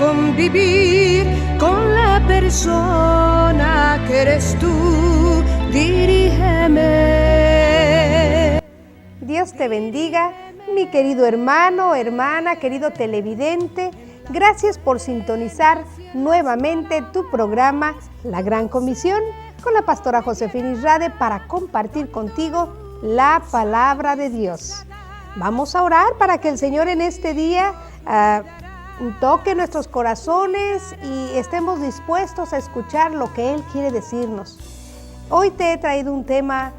convivir con la persona que eres tú. Dirígeme. Dios te bendiga, mi querido hermano, hermana, querido televidente. Gracias por sintonizar nuevamente tu programa La Gran Comisión con la pastora Josefina Israde para compartir contigo la palabra de Dios. Vamos a orar para que el Señor en este día toque nuestros corazones y estemos dispuestos a escuchar lo que Él quiere decirnos. Hoy te he traído un tema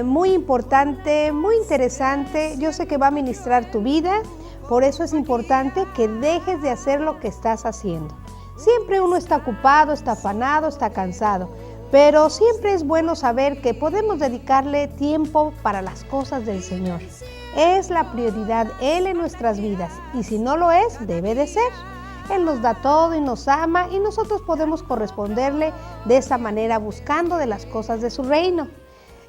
muy importante, muy interesante. Yo sé que va a ministrar tu vida, por eso es importante que dejes de hacer lo que estás haciendo. Siempre uno está ocupado, está afanado, está cansado, pero siempre es bueno saber que podemos dedicarle tiempo para las cosas del Señor. Es la prioridad Él en nuestras vidas y si no lo es, debe de ser. Él nos da todo y nos ama y nosotros podemos corresponderle de esa manera buscando de las cosas de su reino.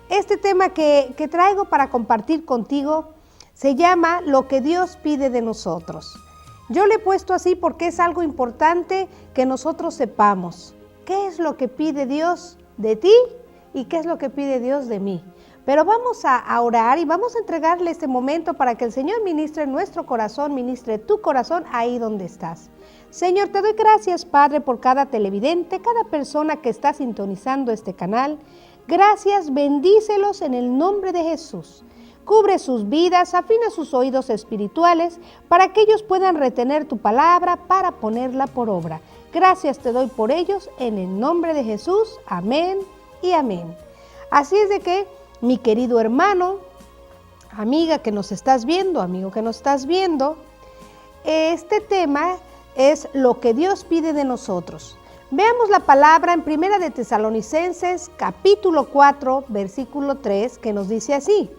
Este tema que traigo para compartir contigo se llama Lo que Dios pide de nosotros. Yo le he puesto así porque es algo importante que nosotros sepamos qué es lo que pide Dios de ti y qué es lo que pide Dios de mí. Pero vamos a orar y vamos a entregarle este momento para que el Señor ministre nuestro corazón, ministre tu corazón ahí donde estás. Señor, te doy gracias, Padre, por cada televidente, cada persona que está sintonizando este canal. Gracias, bendícelos en el nombre de Jesús. Cubre sus vidas, afina sus oídos espirituales para que ellos puedan retener tu palabra para ponerla por obra. Gracias te doy por ellos en el nombre de Jesús. Amén y amén. Así es de que, mi querido hermano, amiga que nos estás viendo, amigo que nos estás viendo, este tema es lo que Dios pide de nosotros. Veamos la palabra en 1 de Tesalonicenses, capítulo 4, versículo 3, que nos dice así: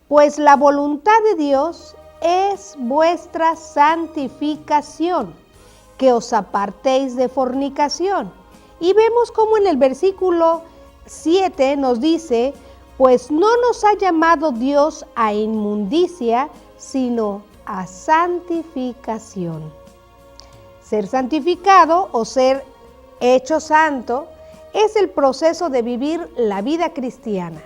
pues la voluntad de Dios es vuestra santificación, que os apartéis de fornicación. Y vemos como en el versículo 7 nos dice: pues no nos ha llamado Dios a inmundicia, sino a santificación. Ser santificado o ser hecho santo es el proceso de vivir la vida cristiana.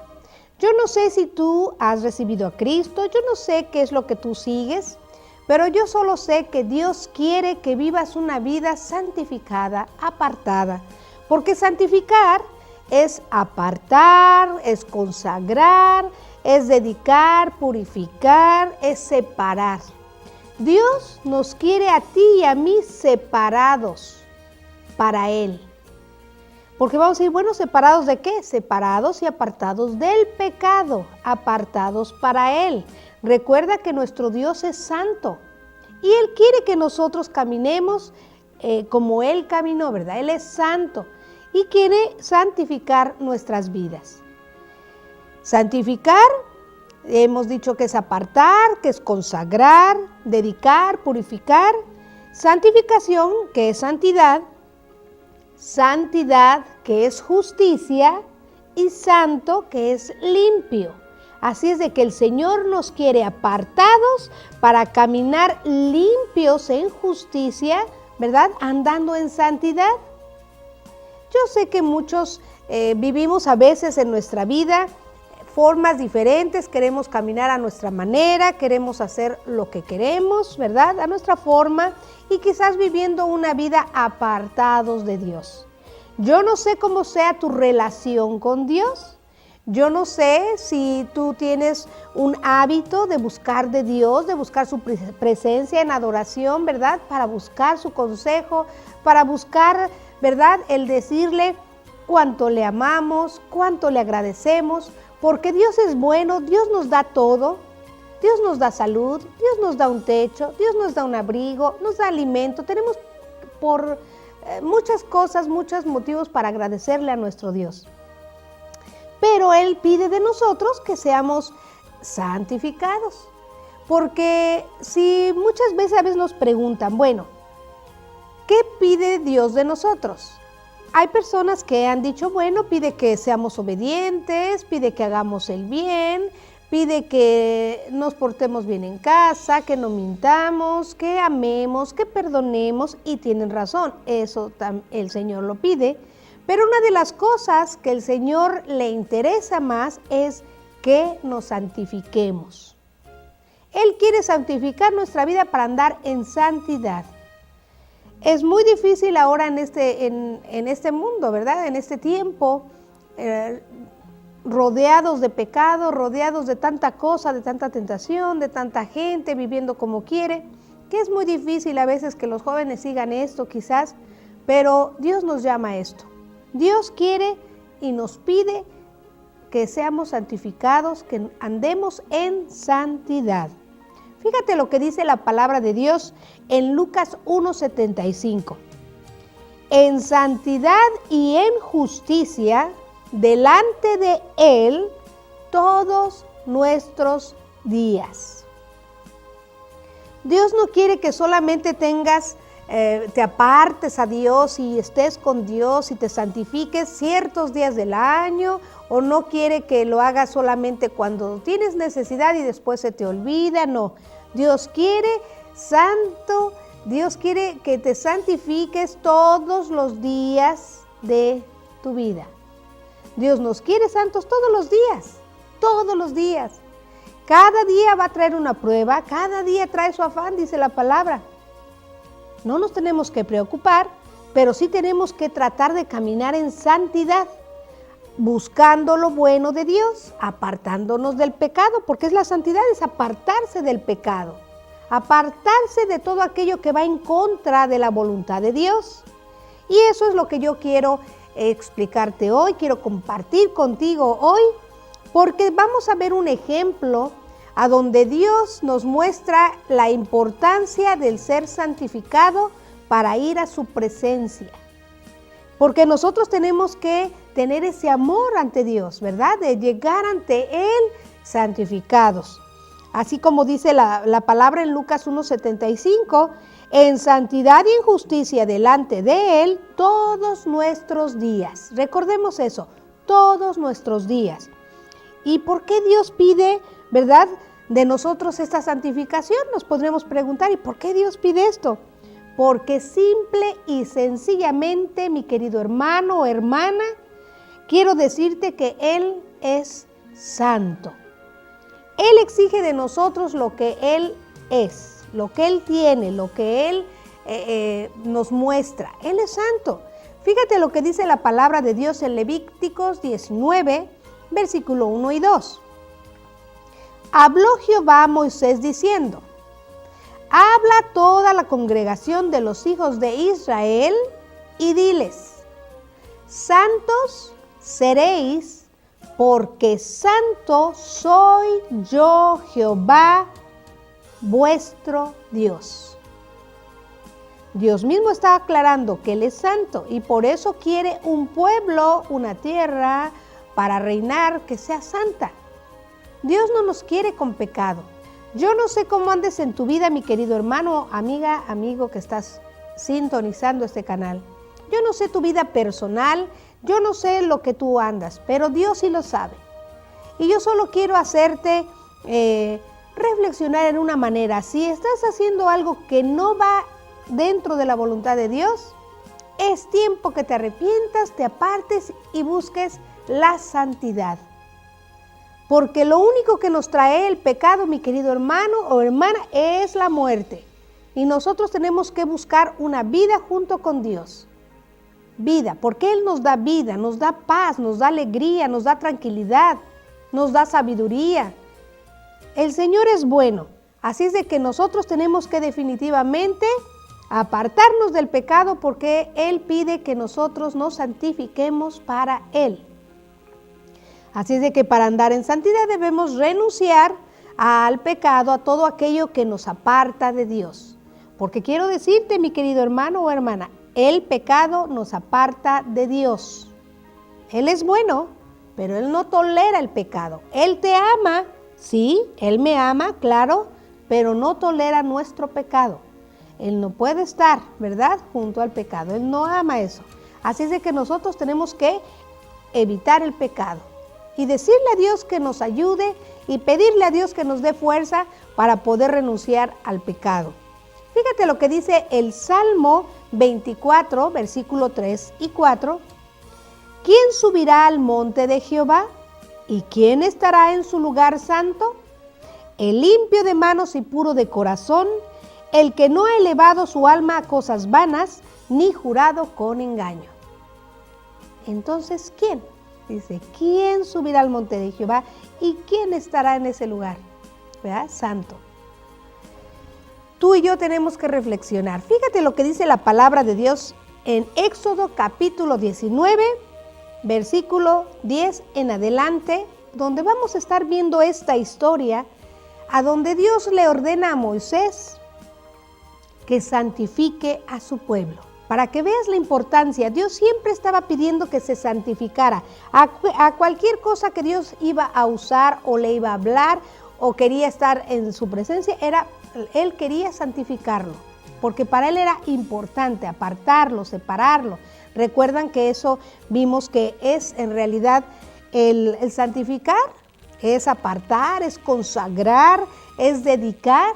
Yo no sé si tú has recibido a Cristo, yo no sé qué es lo que tú sigues, pero yo solo sé que Dios quiere que vivas una vida santificada, apartada, porque santificar es apartar, es consagrar, es dedicar, purificar, es separar. Dios nos quiere a ti y a mí separados para Él. Porque vamos a decir, bueno, ¿separados de qué? Separados y apartados del pecado, apartados para Él. Recuerda que nuestro Dios es santo y Él quiere que nosotros caminemos como Él caminó, ¿verdad? Él es santo y quiere santificar nuestras vidas. Santificar, hemos dicho que es apartar, que es consagrar, dedicar, purificar. Santificación, que es santidad. Santidad, que es justicia. Y santo, que es limpio. Así es de que el Señor nos quiere apartados para caminar limpios en justicia, ¿verdad? Andando en santidad. Yo sé que muchos vivimos a veces en nuestra vida formas diferentes, queremos caminar a nuestra manera, queremos hacer lo que queremos, ¿verdad? A nuestra forma y quizás viviendo una vida apartados de Dios. Yo no sé cómo sea tu relación con Dios. Yo no sé si tú tienes un hábito de buscar de Dios, de buscar su presencia en adoración, ¿verdad? Para buscar su consejo, para buscar, ¿verdad? El decirle cuánto le amamos, cuánto le agradecemos, porque Dios es bueno, Dios nos da todo, Dios nos da salud, Dios nos da un techo, Dios nos da un abrigo, nos da alimento, tenemos por muchas cosas, muchos motivos para agradecerle a nuestro Dios. Pero Él pide de nosotros que seamos santificados, porque si muchas veces nos preguntan, bueno, ¿qué pide Dios de nosotros? Hay personas que han dicho, bueno, pide que seamos obedientes, pide que hagamos el bien, pide que nos portemos bien en casa, que no mintamos, que amemos, que perdonemos, y tienen razón, eso el Señor lo pide. Pero una de las cosas que el Señor le interesa más es que nos santifiquemos. Él quiere santificar nuestra vida para andar en santidad. Es muy difícil ahora en este mundo, ¿verdad? En este tiempo, rodeados de pecado, rodeados de tanta cosa, de tanta tentación, de tanta gente viviendo como quiere, que es muy difícil a veces que los jóvenes sigan esto quizás, pero Dios nos llama a esto. Dios quiere y nos pide que seamos santificados, que andemos en santidad. Fíjate lo que dice la palabra de Dios en Lucas 1:75. En santidad y en justicia delante de Él todos nuestros días. Dios no quiere que solamente te apartes a Dios y estés con Dios y te santifiques ciertos días del año, o no quiere que lo hagas solamente cuando tienes necesidad y después se te olvida. No, Dios quiere santo, Dios quiere que te santifiques todos los días de tu vida. Dios nos quiere santos todos los días, todos los días. Cada día va a traer una prueba, cada día trae su afán, dice la palabra. No nos tenemos que preocupar, pero sí tenemos que tratar de caminar en santidad, buscando lo bueno de Dios, apartándonos del pecado, porque la santidad es apartarse del pecado, apartarse de todo aquello que va en contra de la voluntad de Dios. Y eso es lo que yo quiero explicarte hoy, quiero compartir contigo hoy, porque vamos a ver un ejemplo a donde Dios nos muestra la importancia del ser santificado para ir a su presencia. Porque nosotros tenemos que tener ese amor ante Dios, ¿verdad? De llegar ante Él santificados. Así como dice la palabra en Lucas 1:75, en santidad y en justicia delante de Él todos nuestros días. Recordemos eso, todos nuestros días. ¿Y por qué Dios pide, verdad, de nosotros esta santificación? Nos podremos preguntar, ¿y por qué Dios pide esto? Porque simple y sencillamente, mi querido hermano o hermana, quiero decirte que Él es santo. Él exige de nosotros lo que Él es, lo que Él tiene, lo que Él nos muestra. Él es santo. Fíjate lo que dice la palabra de Dios en Levíticos 19, versículo 1 y 2. Habló Jehová a Moisés diciendo: habla a toda la congregación de los hijos de Israel y diles: santos seréis, porque santo soy yo Jehová, vuestro Dios. Dios mismo está aclarando que Él es santo y por eso quiere un pueblo, una tierra para reinar que sea santa. Dios no nos quiere con pecado. Yo no sé cómo andes en tu vida, mi querido hermano, amiga, amigo que estás sintonizando este canal. Yo no sé tu vida personal, yo no sé lo que tú andas, pero Dios sí lo sabe. Y yo solo quiero hacerte reflexionar en una manera. Si estás haciendo algo que no va dentro de la voluntad de Dios, es tiempo que te arrepientas, te apartes y busques la santidad. Porque lo único que nos trae el pecado, mi querido hermano o hermana, es la muerte. Y nosotros tenemos que buscar una vida junto con Dios. Vida, porque Él nos da vida, nos da paz, nos da alegría, nos da tranquilidad, nos da sabiduría. El Señor es bueno, así es de que nosotros tenemos que definitivamente apartarnos del pecado porque Él pide que nosotros nos santifiquemos para Él. Así es de que para andar en santidad debemos renunciar al pecado, a todo aquello que nos aparta de Dios. Porque quiero decirte, mi querido hermano o hermana, el pecado nos aparta de Dios. Él es bueno, pero Él no tolera el pecado. Él te ama, sí, Él me ama, claro, pero no tolera nuestro pecado. Él no puede estar, ¿verdad?, junto al pecado. Él no ama eso. Así es de que nosotros tenemos que evitar el pecado. y decirle a Dios que nos ayude y pedirle a Dios que nos dé fuerza para poder renunciar al pecado. Fíjate lo que dice el Salmo 24, versículo 3 y 4. ¿Quién subirá al monte de Jehová? ¿Y quién estará en su lugar santo? El limpio de manos y puro de corazón, el que no ha elevado su alma a cosas vanas, ni jurado con engaño. Entonces, ¿quién? Dice, ¿quién subirá al monte de Jehová? ¿Y quién estará en ese lugar? ¿Verdad? Santo. Tú y yo tenemos que reflexionar. Fíjate lo que dice la palabra de Dios en Éxodo capítulo 19, versículo 10 en adelante, donde vamos a estar viendo esta historia, a donde Dios le ordena a Moisés que santifique a su pueblo. Para que veas la importancia, Dios siempre estaba pidiendo que se santificara. A cualquier cosa que Dios iba a usar o le iba a hablar o quería estar en su presencia, Él quería santificarlo, porque para Él era importante apartarlo, separarlo. Recuerdan que eso vimos que es en realidad el santificar, es apartar, es consagrar, es dedicar.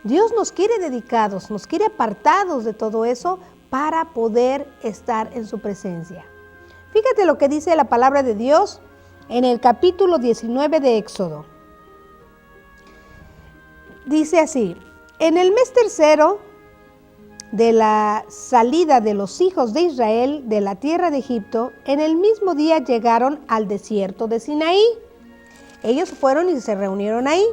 Dios nos quiere dedicados, nos quiere apartados de todo eso para poder estar en su presencia. Fíjate lo que dice la palabra de Dios en el capítulo 19 de Éxodo. Dice así: en el mes tercero de la salida de los hijos de Israel de la tierra de Egipto, en el mismo día llegaron al desierto de Sinaí. Ellos fueron y se reunieron ahí.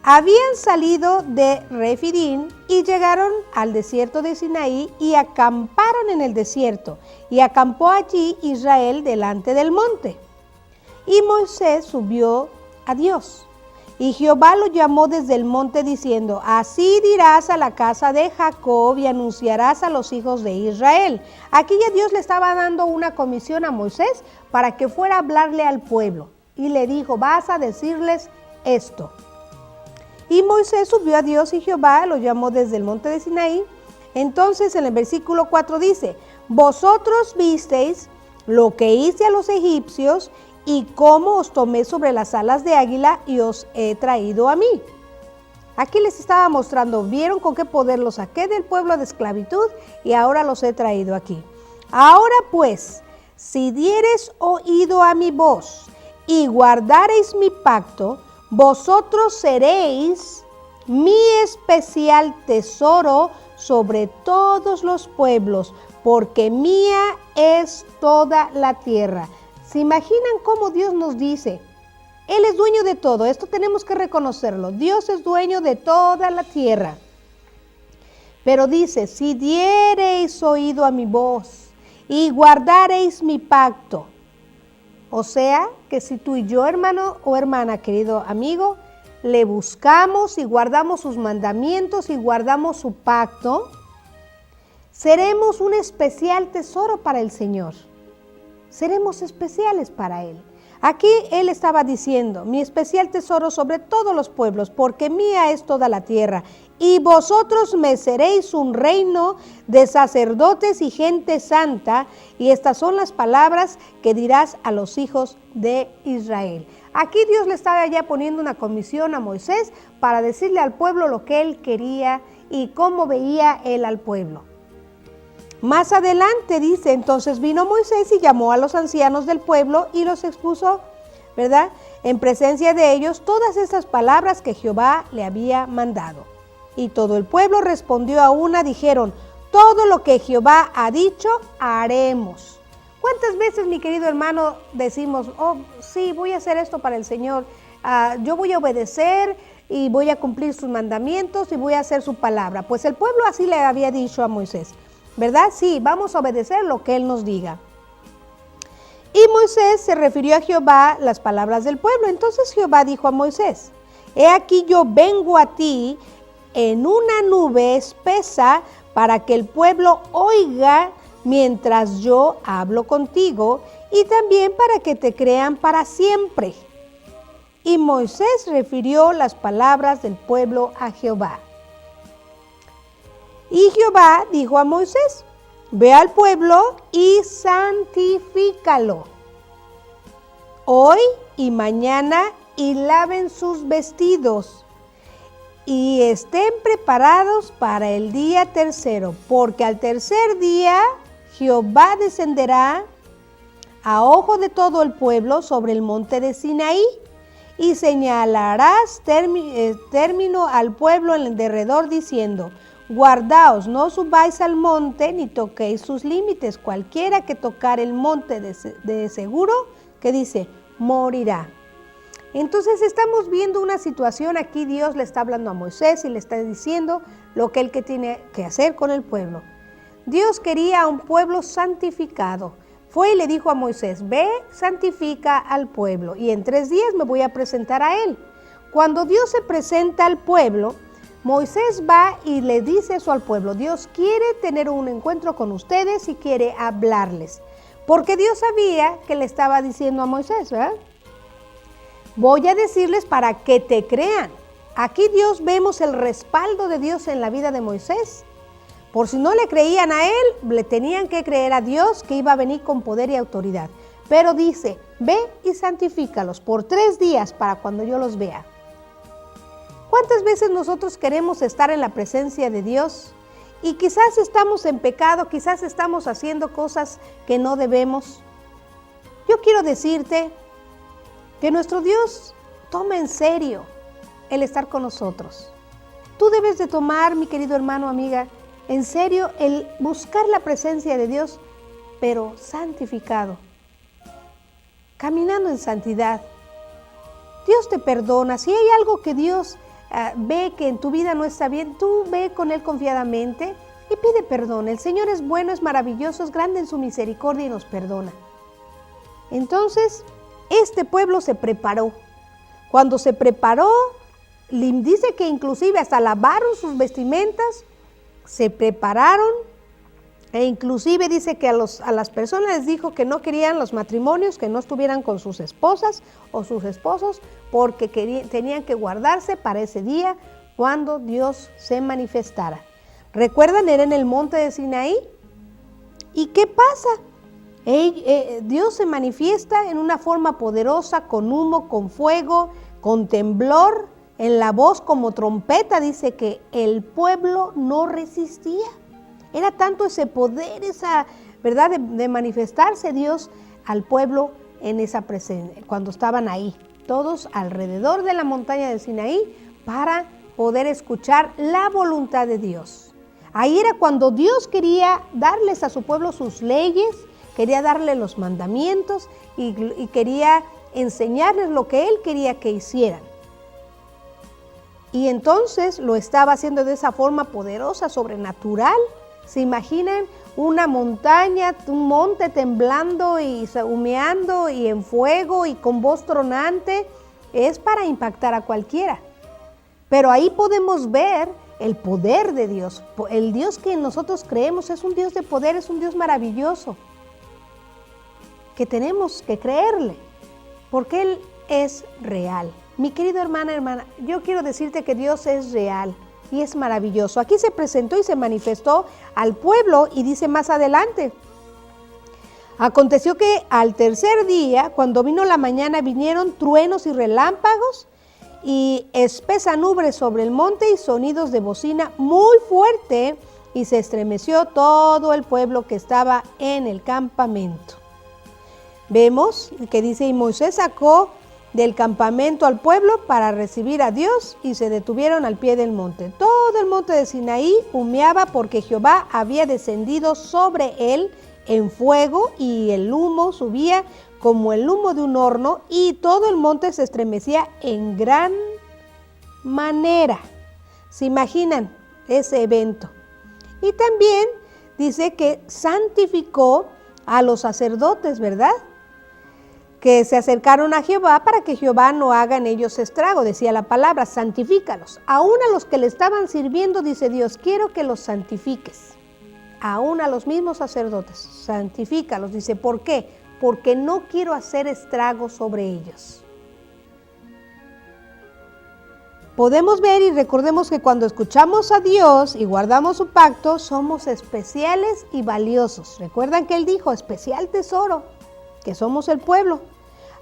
Habían salido de Refidín y llegaron al desierto de Sinaí y acamparon en el desierto. Y acampó allí Israel delante del monte. Y Moisés subió a Dios. Y Jehová lo llamó desde el monte diciendo: así dirás a la casa de Jacob y anunciarás a los hijos de Israel. Aquí ya Dios le estaba dando una comisión a Moisés para que fuera a hablarle al pueblo. Y le dijo: vas a decirles esto. Y Moisés subió a Dios y Jehová lo llamó desde el monte de Sinaí. Entonces en el versículo 4 dice: vosotros visteis lo que hice a los egipcios y cómo os tomé sobre las alas de águila y os he traído a mí. Aquí les estaba mostrando, vieron con qué poder los saqué del pueblo de esclavitud y ahora los he traído aquí. Ahora pues, si diereis oído a mi voz y guardareis mi pacto, vosotros seréis mi especial tesoro sobre todos los pueblos, porque mía es toda la tierra. ¿Se imaginan cómo Dios nos dice? Él es dueño de todo, esto tenemos que reconocerlo. Dios es dueño de toda la tierra. Pero dice: si diereis oído a mi voz y guardareis mi pacto. O sea, que si tú y yo, hermano o hermana, querido amigo, le buscamos y guardamos sus mandamientos y guardamos su pacto, seremos un especial tesoro para el Señor. Seremos especiales para Él. Aquí Él estaba diciendo: mi especial tesoro sobre todos los pueblos, porque mía es toda la tierra. Y vosotros me seréis un reino de sacerdotes y gente santa. Y estas son las palabras que dirás a los hijos de Israel. Aquí Dios le estaba ya poniendo una comisión a Moisés para decirle al pueblo lo que Él quería y cómo veía Él al pueblo. Más adelante dice: entonces vino Moisés y llamó a los ancianos del pueblo y los expuso, ¿verdad?, en presencia de ellos todas estas palabras que Jehová le había mandado. Y todo el pueblo respondió a una, dijeron: todo lo que Jehová ha dicho, haremos. ¿Cuántas veces, mi querido hermano, decimos: oh, sí, voy a hacer esto para el Señor, yo voy a obedecer y voy a cumplir sus mandamientos y voy a hacer su palabra? Pues el pueblo así le había dicho a Moisés, ¿verdad? Sí, vamos a obedecer lo que Él nos diga. Y Moisés se refirió a Jehová las palabras del pueblo. Entonces Jehová dijo a Moisés: he aquí yo vengo a ti en una nube espesa para que el pueblo oiga mientras yo hablo contigo y también para que te crean para siempre. Y Moisés refirió las palabras del pueblo a Jehová. Y Jehová dijo a Moisés: ve al pueblo y santifícalo. hoy y mañana y laven sus vestidos y estén preparados para el día tercero, porque al tercer día Jehová descenderá a ojo de todo el pueblo sobre el monte de Sinaí y señalarás término al pueblo en el derredor diciendo, guardaos, no subáis al monte ni toquéis sus límites, cualquiera que tocar el monte de seguro, que dice, morirá. Entonces estamos viendo una situación, aquí Dios le está hablando a Moisés y le está diciendo lo que él tiene que hacer con el pueblo. Dios quería un pueblo santificado. Fue y le dijo a Moisés, ve, santifica al pueblo y en 3 días me voy a presentar a él. Cuando Dios se presenta al pueblo, Moisés va y le dice eso al pueblo. Dios quiere tener un encuentro con ustedes y quiere hablarles. Porque Dios sabía que le estaba diciendo a Moisés, ¿verdad? Voy a decirles para que te crean. Aquí Dios vemos el respaldo de Dios en la vida de Moisés. Por si no le creían a él, le tenían que creer a Dios que iba a venir con poder y autoridad. Pero dice, ve y santifícalos por 3 días para cuando yo los vea. ¿Cuántas veces nosotros queremos estar en la presencia de Dios? Y quizás estamos en pecado, quizás estamos haciendo cosas que no debemos. Yo quiero decirte que nuestro Dios toma en serio el estar con nosotros. Tú debes de tomar, mi querido hermano, amiga, en serio el buscar la presencia de Dios, pero santificado, caminando en santidad. Dios te perdona. Si hay algo que Dios ve que en tu vida no está bien, tú ve con Él confiadamente y pide perdón. El Señor es bueno, es maravilloso, es grande en su misericordia y nos perdona. Entonces, este pueblo se preparó. Cuando se preparó, dice que inclusive hasta lavaron sus vestimentas, se prepararon e inclusive dice que a las personas les dijo que no querían los matrimonios, que no estuvieran con sus esposas o sus esposos porque tenían que guardarse para ese día cuando Dios se manifestara. ¿Recuerdan? Era en el monte de Sinaí. ¿Y qué pasa? Dios se manifiesta en una forma poderosa, con humo, con fuego, con temblor, en la voz como trompeta. Dice que el pueblo no resistía. Era tanto ese poder, esa verdad de manifestarse Dios al pueblo en esa presencia, cuando estaban ahí, todos alrededor de la montaña de Sinaí, para poder escuchar la voluntad de Dios. Ahí era cuando Dios quería darles a su pueblo sus leyes, quería darle los mandamientos y quería enseñarles lo que Él quería que hicieran. Y entonces lo estaba haciendo de esa forma poderosa, sobrenatural. ¿Se imaginan una montaña, un monte temblando y humeando y en fuego y con voz tronante? Es para impactar a cualquiera. Pero ahí podemos ver el poder de Dios. El Dios que nosotros creemos es un Dios de poder, es un Dios maravilloso, que tenemos que creerle, porque Él es real. Mi querido hermana, yo quiero decirte que Dios es real y es maravilloso. Aquí se presentó y se manifestó al pueblo y dice más adelante: aconteció que al tercer día, cuando vino la mañana, vinieron truenos y relámpagos y espesa nube sobre el monte y sonidos de bocina muy fuerte, y se estremeció todo el pueblo que estaba en el campamento. Vemos que dice, y Moisés sacó del campamento al pueblo para recibir a Dios y se detuvieron al pie del monte. Todo el monte de Sinaí humeaba porque Jehová había descendido sobre él en fuego y el humo subía como el humo de un horno y todo el monte se estremecía en gran manera. ¿Se imaginan ese evento? Y también dice que santificó a los sacerdotes, ¿verdad? Que se acercaron a Jehová para que Jehová no haga en ellos estrago, decía la palabra, santifícalos. Aún a los que le estaban sirviendo, dice Dios, quiero que los santifiques. Aún a los mismos sacerdotes, santifícalos. Dice, ¿por qué? Porque no quiero hacer estrago sobre ellos. Podemos ver y recordemos que cuando escuchamos a Dios y guardamos su pacto, somos especiales y valiosos. Recuerdan que Él dijo, especial tesoro, que somos el pueblo.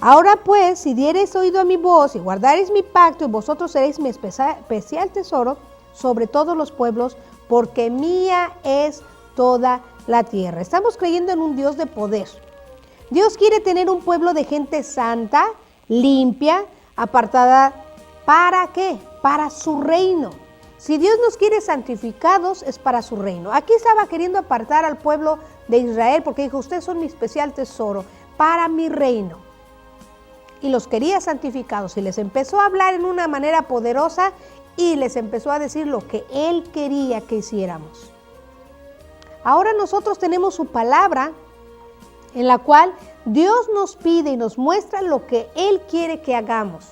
Ahora pues, si diereis oído a mi voz y guardareis mi pacto, y vosotros seréis mi especial tesoro sobre todos los pueblos, porque mía es toda la tierra. Estamos creyendo en un Dios de poder. Dios quiere tener un pueblo de gente santa, limpia, apartada. ¿Para qué? Para su reino. Si Dios nos quiere santificados, es para su reino. Aquí estaba queriendo apartar al pueblo de Israel porque dijo, ustedes son mi especial tesoro para mi reino. Y los quería santificados y les empezó a hablar en una manera poderosa y les empezó a decir lo que Él quería que hiciéramos. Ahora nosotros tenemos su palabra en la cual Dios nos pide y nos muestra lo que Él quiere que hagamos.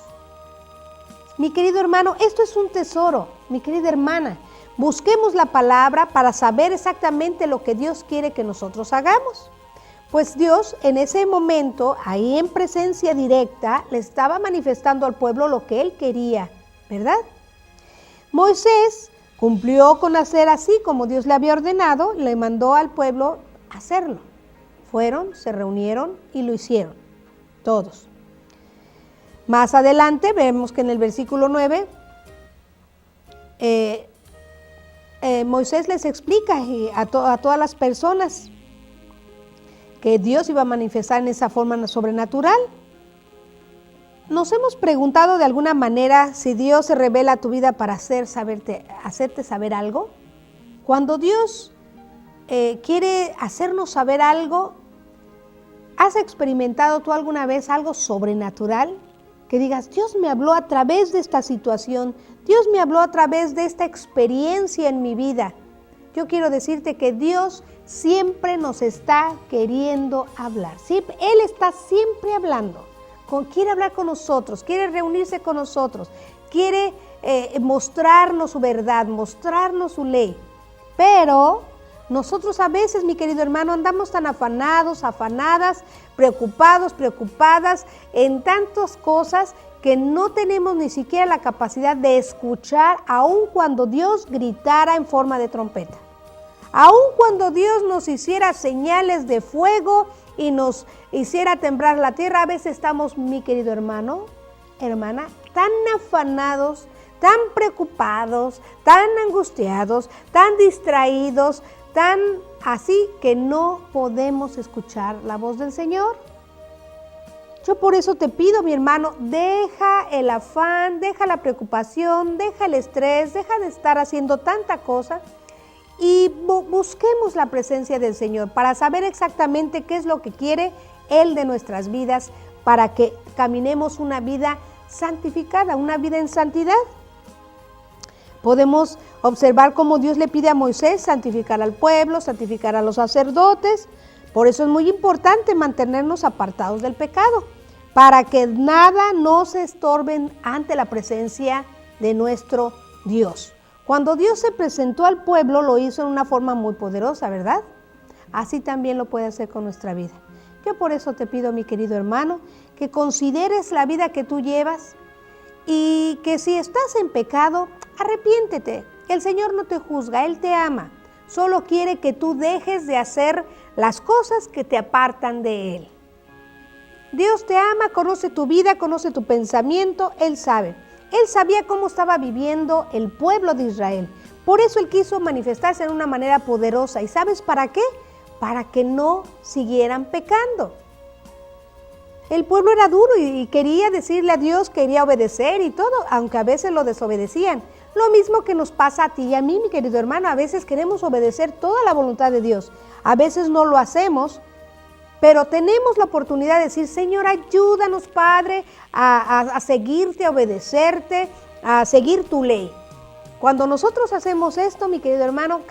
Mi querido hermano, esto es un tesoro, mi querida hermana. Busquemos la palabra para saber exactamente lo que Dios quiere que nosotros hagamos. Pues Dios en ese momento, ahí en presencia directa, le estaba manifestando al pueblo lo que Él quería, ¿verdad? Moisés cumplió con hacer así como Dios le había ordenado, le mandó al pueblo hacerlo. Fueron, se reunieron y lo hicieron, todos. Más adelante vemos que en el versículo 9, Moisés les explica a todas las personas que Dios iba a manifestar en esa forma sobrenatural. ¿Nos hemos preguntado de alguna manera si Dios se revela a tu vida para hacerte saber algo? Cuando Dios quiere hacernos saber algo, ¿has experimentado tú alguna vez algo sobrenatural? Que digas, Dios me habló a través de esta situación, Dios me habló a través de esta experiencia en mi vida. Yo quiero decirte que Dios siempre nos está queriendo hablar. Él está siempre hablando. Quiere hablar con nosotros, quiere reunirse con nosotros, quiere mostrarnos su verdad, mostrarnos su ley. Pero nosotros a veces, mi querido hermano, andamos tan afanados, afanadas, preocupadas en tantas cosas que no tenemos ni siquiera la capacidad de escuchar, aun cuando Dios gritara en forma de trompeta. Aun cuando Dios nos hiciera señales de fuego y nos hiciera temblar la tierra, a veces estamos, mi querido hermano, hermana, tan afanados, tan preocupados, tan angustiados, tan distraídos, tan así que no podemos escuchar la voz del Señor. Yo por eso te pido, mi hermano, deja el afán, deja la preocupación, deja el estrés, deja de estar haciendo tanta cosa y busquemos la presencia del Señor para saber exactamente qué es lo que quiere Él de nuestras vidas para que caminemos una vida santificada, una vida en santidad. Podemos observar cómo Dios le pide a Moisés santificar al pueblo, santificar a los sacerdotes. Por eso es muy importante mantenernos apartados del pecado, para que nada nos estorbe ante la presencia de nuestro Dios. Cuando Dios se presentó al pueblo, lo hizo en una forma muy poderosa, ¿verdad? Así también lo puede hacer con nuestra vida. Yo por eso te pido, mi querido hermano, que consideres la vida que tú llevas y que si estás en pecado, arrepiéntete. El Señor no te juzga, Él te ama. Solo quiere que tú dejes de hacer las cosas que te apartan de Él. Dios te ama, conoce tu vida, conoce tu pensamiento, Él sabe. Él sabía cómo estaba viviendo el pueblo de Israel. Por eso Él quiso manifestarse en una manera poderosa. ¿Y sabes para qué? Para que no siguieran pecando. El pueblo era duro y quería decirle a Dios, quería obedecer y todo, aunque a veces lo desobedecían. Lo mismo que nos pasa a ti y a mí, mi querido hermano. A veces queremos obedecer toda la voluntad de Dios. A veces no lo hacemos, pero tenemos la oportunidad de decir, Señor, ayúdanos, Padre, a seguirte, a obedecerte, a seguir tu ley. Cuando nosotros hacemos esto, mi querido hermano,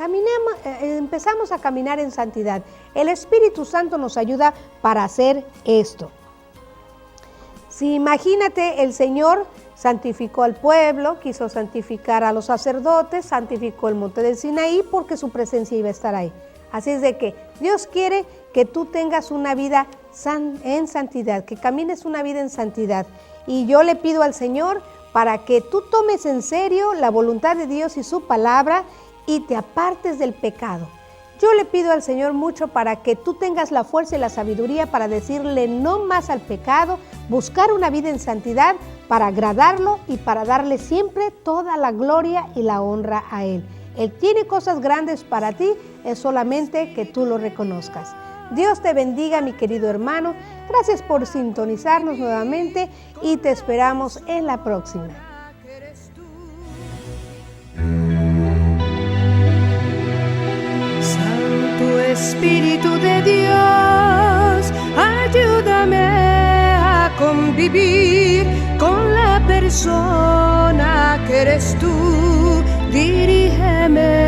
empezamos a caminar en santidad. El Espíritu Santo nos ayuda para hacer esto. Si imagínate, el Señor santificó al pueblo, quiso santificar a los sacerdotes, santificó el monte del Sinaí porque su presencia iba a estar ahí. Así es de que Dios quiere que tú tengas una vida en santidad, que camines una vida en santidad. Y yo le pido al Señor para que tú tomes en serio la voluntad de Dios y su palabra y te apartes del pecado. Yo le pido al Señor mucho para que tú tengas la fuerza y la sabiduría para decirle no más al pecado, buscar una vida en santidad para agradarlo y para darle siempre toda la gloria y la honra a Él. Él tiene cosas grandes para ti, es solamente que tú lo reconozcas. Dios te bendiga, mi querido hermano. Gracias por sintonizarnos nuevamente y te esperamos en la próxima. Santo Espíritu de Dios, ayúdame a convivir con la persona que eres tú. Dirígeme